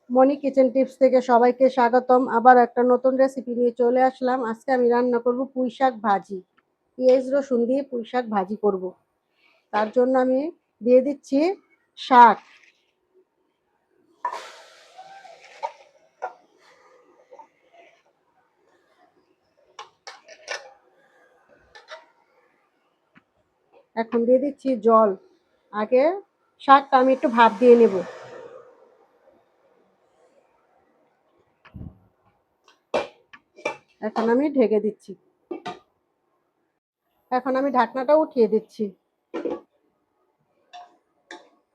মনি kitchen tips থেকে সবাইকে স্বাগতম। আবার একটা নতুন রেসিপি নিয়ে চলে আসলাম। আজকে আমি রান্না করব পুঁইশাক ভাজি। পেঁয়াজ রসুন দিয়ে পুঁইশাক ভাজি করব। তার জন্য আমি দিয়ে দিচ্ছি শাক। এখন দিয়ে দিচ্ছি জল। আগে শাকটা আমি একটু ভাপ দিয়ে নেব। এখন আমি ঢেকে দিচ্ছি। এখন আমি ঢাকনাটা উঠিয়ে দিচ্ছি।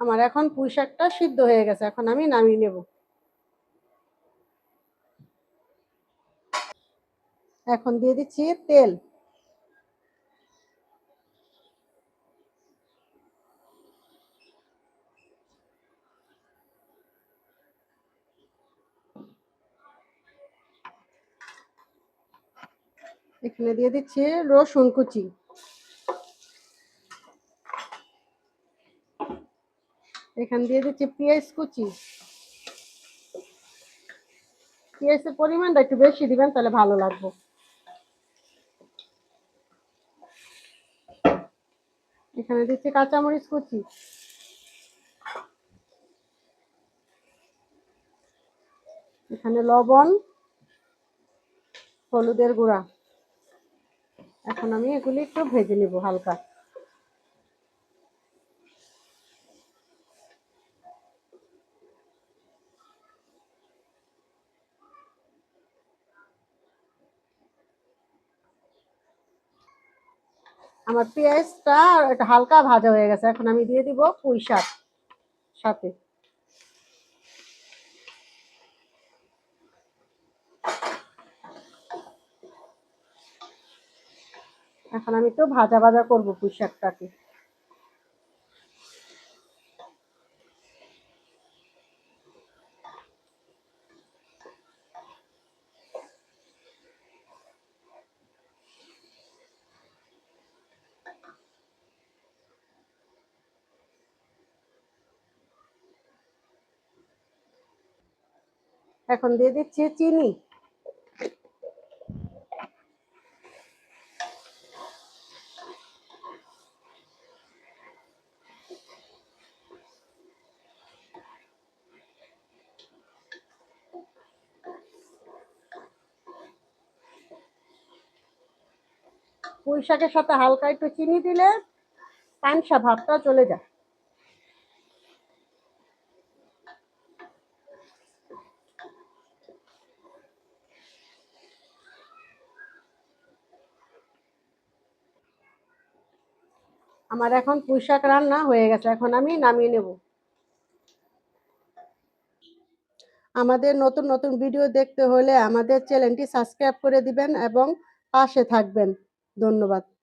আমার এখন পুঁইশাকটা সিদ্ধ হয়ে গেছে। এখন আমি নামিয়ে নেব। এখন দিয়ে দিচ্ছি তেল। এখানে দিয়ে দিচ্ছি রসুন কুচি। এখানে দিয়ে দিচ্ছি পেঁয়াজ কুচি। পেঁয়াজের পরিমাণটা একটু বেশি দিবেন, তাহলে ভালো লাগবে। এখানে দিচ্ছি কাঁচামরিচ কুচি। এখানে লবণ, হলুদের গুঁড়া। এখন আমি এগুলি একটু ভেজে নিব হালকা। আমার পেঁয়াজটা একটু হালকা ভাজা হয়ে গেছে। এখন আমি দিয়ে দিব পুঁই শাক সাথে। এখন আমি একটু ভাজা ভাজা করবো পুঁই শাকটাকে। এখন দিয়ে দিচ্ছি চিনি। পুঁই শাকের সাথে হালকা একটু চিনি দিলে পানসা ভাবটা চলে যায়। আমার এখন পুঁই শাক রান্না হয়ে গেছে। এখন আমি নামিয়ে নেব। আমাদের নতুন নতুন ভিডিও দেখতে হলে আমাদের চ্যানেলটি সাবস্ক্রাইব করে দিবেন এবং পাশে থাকবেন। ধন্যবাদ।